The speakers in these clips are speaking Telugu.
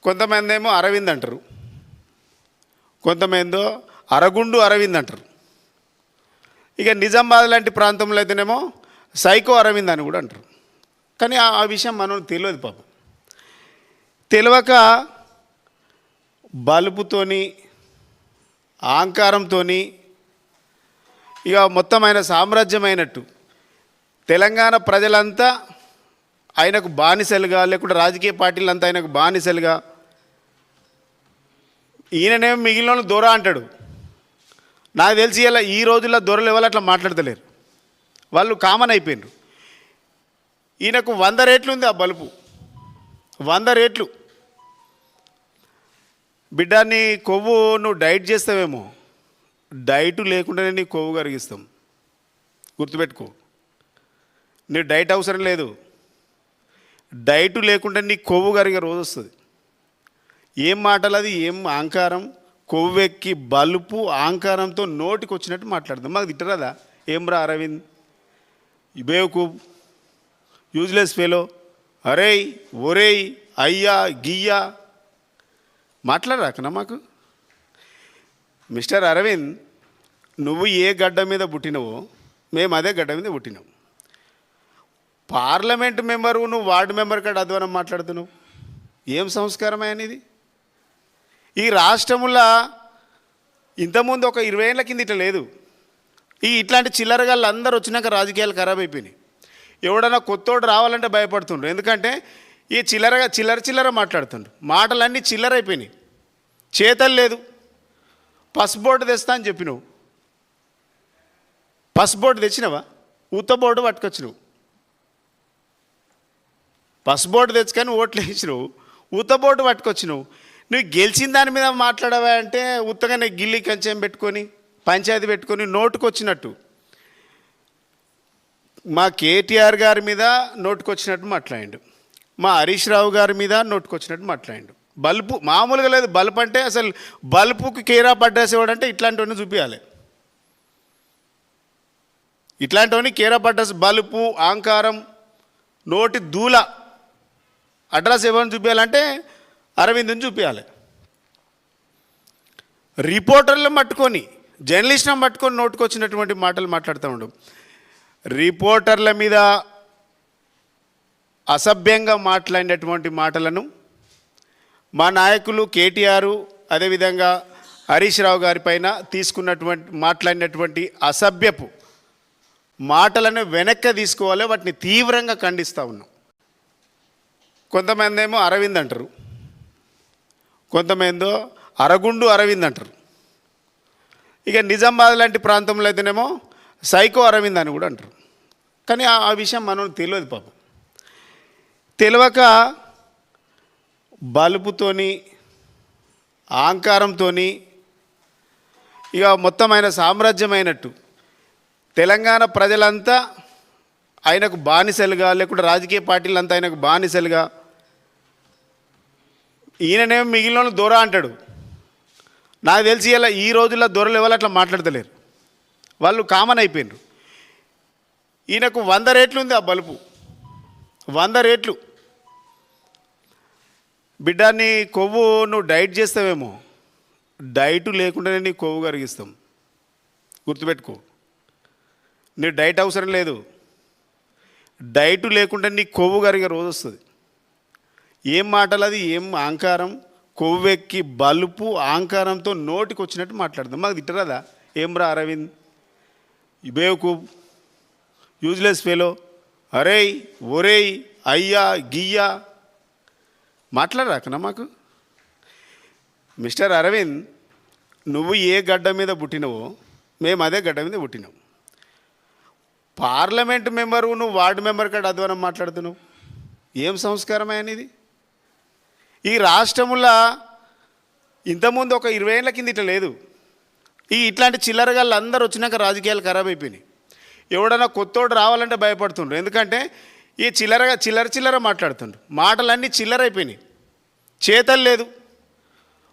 కొంతమంది ఏమో అరవింద్ అంటారు, కొంతమందో అరగుండు అరవింద్ అంటారు. ఇక నిజామాబాద్ లాంటి ప్రాంతంలో అయితేనేమో సైకో అరవింద్ అని కూడా అంటారు. కానీ ఆ విషయం మనం తెలియదు పాపం. తెలియక బలుపుతోని అహంకారంతో ఇక మొత్తం ఆయన సామ్రాజ్యమైనట్టు తెలంగాణ ప్రజలంతా ఆయనకు బానిసలుగా, లేకుంటే రాజకీయ పార్టీలంతా ఆయనకు బానిసలుగా, ఈయననేమో మిగిలిన దొర అంటాడు. నాకు తెలిసి ఇలా ఈ రోజుల్లో దొరలు ఎవరు అట్లా మాట్లాడతలేరు, వాళ్ళు కామన్ అయిపోయినారు. ఈయనకు 100 రేట్లు ఉంది ఆ బలుపు, 100 రేట్లు. బిడ్డ నీ కొవ్వు నువ్వు డైట్ చేస్తావేమో, డైట్ లేకుండానే నీ కొవ్వు కరిగిస్తాం, గుర్తుపెట్టుకో. నీ డైట్ అవసరం లేదు, డైట్ లేకుండా నీ కొవ్వు కరిగే రోజు వస్తుంది. ఏం మాటలు అది, ఏం అహంకారం, కొవ్వెక్కి బలుపు అహంకారంతో నోటికి వచ్చినట్టు మాట్లాడదాం. మాకు తిట్టరాదా? ఏం రా అరవింద్, బేవకూబ్, యూజ్లెస్ ఫెలో, అరేయ్ ఒరేయ్ అయ్యా గియ్యా మాట్లాడరాకనా మాకు? మిస్టర్ అరవింద్, నువ్వు ఏ గడ్డ మీద పుట్టినవో మేము అదే గడ్డ మీద పుట్టినావు. పార్లమెంట్ మెంబరు నువ్వు వార్డు మెంబర్ కాడ అధ్వానం మాట్లాడుతున్నావు. ఏం సంస్కారమే అనేది? ఈ రాష్ట్రంలో ఇంతకుముందు ఒక 20 ఏళ్ళ కింద ఇట్లా లేదు. ఇట్లాంటి చిల్లరగాళ్ళు అందరూ వచ్చినాక రాజకీయాలు ఖరాబ్ అయిపోయినాయి. ఎవడన్నా కొత్తోడు రావాలంటే భయపడుతుండ్రు, ఎందుకంటే ఈ చిల్లర మాట్లాడుతుండ్రు, మాటలన్నీ చిల్లర అయిపోయినాయి, చేతలు లేదు. పసుబోర్డు తెస్తా అని చెప్పినావు, పసుబోర్డు తెచ్చినవా? ఉత్తబోర్డు పట్టుకొచ్చినావు. పసుబోర్డు తెచ్చుకొని ఓట్లు వేసినావు, ఉత్తబోర్డు పట్టుకొచ్చినావు. నువ్వు గెలిచిన దాని మీద మాట్లాడవా అంటే ఉత్తగానే గిల్లి కంచెం పెట్టుకొని పంచాయతీ పెట్టుకొని నోటుకొచ్చినట్టు మా కేటీఆర్ గారి మీద నోటుకొచ్చినట్టు మాట్లాడిండు, మా హరీష్ రావు గారి మీద నోటుకొచ్చినట్టు మాట్లాడిండు. బల్బు మామూలుగా లేదు. బల్బు అంటే అసలు బల్బుకి కేరా పడ్డాస్ ఇవ్వడంటే ఇట్లాంటివన్నీ చూపించాలి. ఇట్లాంటివన్నీ కేరా పడ్డాస్, బలుపు అహంకారం, నోటి దూల అడ్రస్ ఎవరిని చూపించాలంటే అరవింద్ని చూపించాలి. రిపోర్టర్లను పట్టుకొని, జర్నలిస్ట్లను పట్టుకొని నోటుకొచ్చినటువంటి మాటలు మాట్లాడుతూ ఉండు. రిపోర్టర్ల మీద అసభ్యంగా మాట్లాడినటువంటి మాటలను మా నాయకులు కేటీఆర్ అదేవిధంగా హరీష్ రావు గారి పైన మాట్లాడినటువంటి అసభ్యపు మాటలను వెనక్కి తీసుకోవాలి, వాటిని తీవ్రంగా ఖండిస్తూ ఉన్నాం. కొంతమంది ఏమో అరవింద్ అంటారు, కొంతమందో అరగుండు అరవింద్ అంటారు. ఇక నిజామాబాద్ లాంటి ప్రాంతంలో అయితేనేమో సైకో అరవింద్ అని కూడా అంటారు. కానీ ఆ విషయం మనం తెలియదు పాపం. తెలియక బలుపుతోని అహంకారంతో ఇక మొత్తం ఆయన సామ్రాజ్యమైనట్టు తెలంగాణ ప్రజలంతా ఆయనకు బానిసలుగా, లేకుంటే రాజకీయ పార్టీలంతా ఆయనకు బానిసలుగా, ఈయననేమో మిగిలిన దొర అంటాడు. నాకు తెలిసి ఇలా ఈ రోజుల్లో దొరలు ఎవరు అట్లా మాట్లాడతలేరు, వాళ్ళు కామన్ అయిపోయినారు. ఈయనకు 100 రేట్లు ఉంది ఆ బలుపు, 100 రేట్లు. బిడ్డ నీ కొవ్వు నువ్వు డైట్ చేస్తావేమో, డైట్ లేకుండానే నీ కొవ్వు కరిగిస్తాం, గుర్తుపెట్టుకో. నీ డైట్ అవసరం లేదు, డైట్ లేకుండా నీ కొవ్వు కరిగే రోజు వస్తుంది. ఏం మాటలు అది, ఏం అహంకారం, కొవ్వెక్కి బలుపు అహంకారంతో నోటికి వచ్చినట్టు మాట్లాడదాం. మాకు తిట్టరాదా? ఏం రా అరవింద్, బేవకూబ్, యూజ్లెస్ ఫెలో, అరేయ్ ఒరేయ్ అయ్యా గియ్యా మాట్లాడరాకనా మాకు? మిస్టర్ అరవింద్, నువ్వు ఏ గడ్డ మీద పుట్టినవో మేము అదే గడ్డ మీద పుట్టినావు. పార్లమెంట్ మెంబరు నువ్వు వార్డు మెంబర్ కాడ అధ్వానం మాట్లాడుతున్నావు. ఏం సంస్కారమే అనేది? ఈ రాష్ట్రంలో ఇంతకుముందు ఒక 20 ఏళ్ళ కింద ఇట్లా లేదు. ఇట్లాంటి చిల్లరగాళ్ళు అందరూ వచ్చినాక రాజకీయాలు ఖరాబ్ అయిపోయినాయి. ఎవడన్నా కొత్తోడు రావాలంటే భయపడుతుండ్రు, ఎందుకంటే ఈ చిల్లర మాట్లాడుతుండ్రు, మాటలన్నీ చిల్లర అయిపోయినాయి, చేతలు లేదు.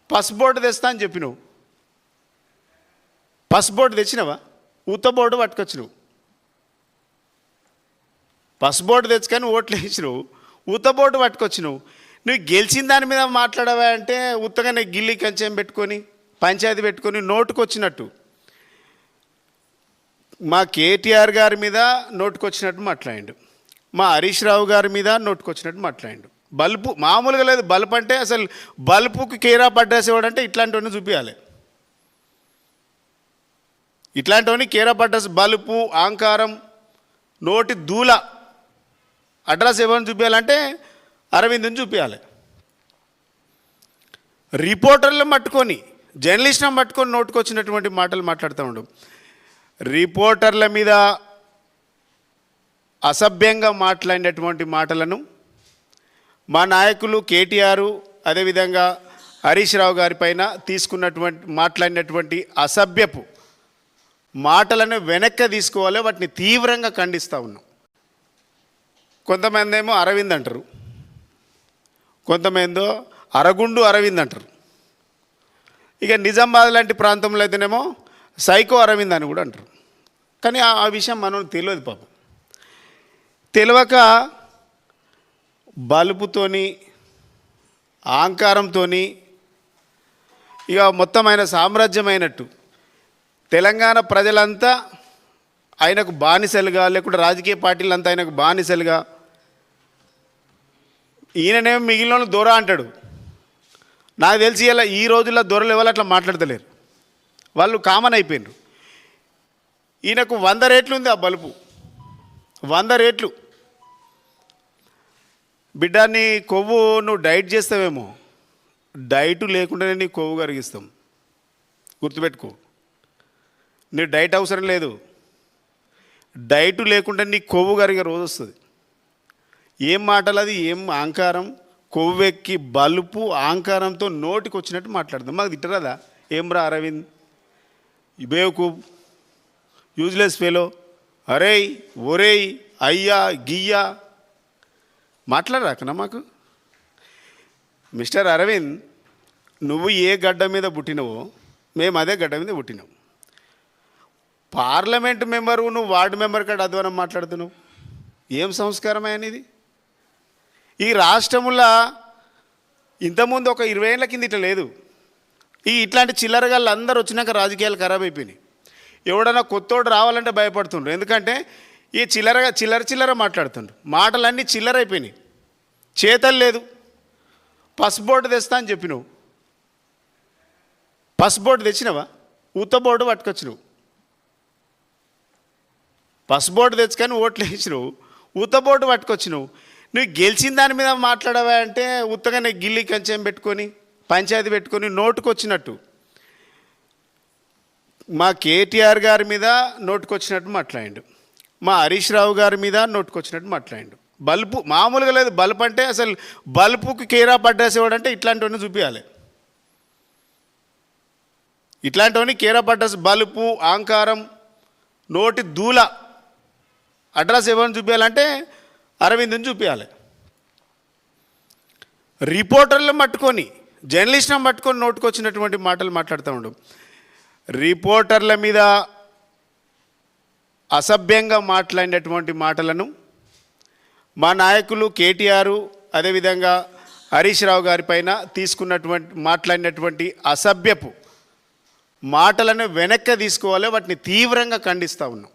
పసుబోర్డు తెస్తా అని చెప్పినావు, పసుబోర్డు తెచ్చినవా? ఉత్తబోర్డు పట్టుకొచ్చినావు. పసుబోర్డు తెచ్చుకొని ఓట్లు వేసినావు, ఉత్తబోర్డు పట్టుకొచ్చినావు. నువ్వు గెలిచిన దాని మీద మాట్లాడవా అంటే ఉత్తగానే గిల్లి కంచెం పెట్టుకొని పంచాయతీ పెట్టుకొని నోటుకొచ్చినట్టు మా కేటీఆర్ గారి మీద నోటుకొచ్చినట్టు మాట్లాడిండు, మా హరీష్ రావు గారి మీద నోటుకొచ్చినట్టు మాట్లాడిండు. బల్బు మామూలుగా లేదు, బల్బు అంటే అసలు బల్బుకి కేరా అడ్రస్ ఇవ్వడంటే ఇట్లాంటివన్నీ చూపించాలి. ఇట్లాంటివన్నీ కేరా అడ్రస్, బల్బు, ఆంకారం, నోటి దూల అడ్రస్ ఎవరిని చూపించాలంటే అరవింద్ని చూపించాలి. రిపోర్టర్లు పట్టుకొని జర్నలిస్ట్ని పట్టుకొని నోటుకొచ్చినటువంటి మాటలు మాట్లాడుతూ ఉండు. రిపోర్టర్ల మీద అసభ్యంగా మాట్లాడినటువంటి మాటలను మా నాయకులు కేటీఆర్ అదేవిధంగా హరీష్ రావు గారి పైన మాట్లాడినటువంటి అసభ్యపు మాటలను వెనక్కి తీసుకోవాలి, వాటిని తీవ్రంగా ఖండిస్తూ ఉన్నాం. కొంతమంది ఏమో అరవింద్ అంటారు, కొంతమందో అరగుండు అరవింద్ అంటారు. ఇక నిజామాబాద్ లాంటి ప్రాంతంలో అయితేనేమో సైకో అరవింద్ అని కూడా అంటారు. కానీ ఆ విషయం మనం తెలియదు పాపం. తెలియక బలుపుతోని అహంకారంతో ఇక మొత్తం ఆయన సామ్రాజ్యమైనట్టు తెలంగాణ ప్రజలంతా ఆయనకు బానిసలుగా, లేకుంటే రాజకీయ పార్టీలంతా ఆయనకు బానిసలుగా, ఈయననేమో మిగిలిన దొర అంటాడు. నాకు తెలిసి ఇలా ఈ రోజుల్లో దొరలు ఎవరు అట్లా మాట్లాడతలేరు, వాళ్ళు కామన్ అయిపోయినారు. ఈయనకు 100 రేట్లు ఉంది ఆ బలుపు, 100 రేట్లు. బిడ్డ నీ కొవ్వు నువ్వు డైట్ చేస్తావేమో, డైట్ లేకుండానే నీ కొవ్వు కరిగిస్తాం, గుర్తుపెట్టుకో. నీ డైట్ అవసరం లేదు, డైట్ లేకుండా నీ కొవ్వు కరిగే రోజు వస్తుంది. ఏం మాటలు అది, ఏం అహంకారం, కొవ్వెక్కి బలుపు అహంకారంతో నోటికి వచ్చినట్టు మాట్లాడుతాం. మాకు తిట్టరాదా? ఏం రా అరవింద్, బేవకూబ్, యూజ్లెస్ ఫెలో, అరేయ్ ఒరేయ్ అయ్యా గియ్యా మాట్లాడరాకనా మాకు? మిస్టర్ అరవింద్, నువ్వు ఏ గడ్డ మీద పుట్టినవో మేము అదే గడ్డ మీద పుట్టినాం. పార్లమెంట్ మెంబరు నువ్వు వార్డు మెంబర్ కాడ అధ్వానం మాట్లాడుతున్నావు. ఏం సంస్కారమే అనేది? ఈ రాష్ట్రంలో ఇంతకుముందు ఒక 20 ఏళ్ళ కింద ఇట్లా లేదు. ఇట్లాంటి చిల్లరగాళ్ళు అందరూ వచ్చినాక రాజకీయాలు ఖరాబ్ అయిపోయినాయి. ఎవడన్నా కొత్తోడు రావాలంటే భయపడుతుండ్రు, ఎందుకంటే ఈ చిల్లర మాట్లాడుతుండ్రు. మాటలన్నీ చిల్లర అయిపోయినాయి, చేతలు లేదు. పసుబోర్డు తెస్తా అని చెప్పినావు, పసుబోర్డు తెచ్చినావా? ఉత్తబోర్డు పట్టుకొచ్చినావు. పసుబోర్డు తెచ్చుకొని ఓట్లు వేసినావు, ఉత్తబోర్డు పట్టుకొచ్చినావు. నువ్వు గెలిచిన దాని మీద మాట్లాడవా అంటే ఉత్తగానే గిల్లి కంచెం పెట్టుకొని పంచాయతీ పెట్టుకొని నోటుకొచ్చినట్టు మా కేటీఆర్ గారి మీద నోటుకొచ్చినట్టు మాట్లాడిండు, మా హరీష్ రావు గారి మీద నోటుకొచ్చినట్టు మాట్లాడిండు. బల్బు మామూలుగా లేదు, బల్బు అంటే అసలు బల్బుకి కేరా అడ్రస్ ఇవ్వడంటే ఇట్లాంటివన్నీ చూపించాలి. ఇట్లాంటివన్నీ కేరా అడ్రస్, బల్బు, ఆంకారం, నోటి దూల అడ్రస్ ఎవరిని చూపించాలంటే అరవింద్ని చూపించాలి. రిపోర్టర్లు పట్టుకొని జర్నలిస్ట్ని పట్టుకొని నోటుకొచ్చినటువంటి మాటలు మాట్లాడుతూ ఉండు. రిపోర్టర్ల మీద అసభ్యంగా మాట్లాడినటువంటి మాటలను మా నాయకులు కేటీఆర్ అదేవిధంగా హరీష్ రావు గారి పైన మాట్లాడినటువంటి అసభ్యపు మాటలను వెనక్కి తీసుకోవాలి, వాటిని తీవ్రంగా ఖండిస్తూ ఉన్నాం.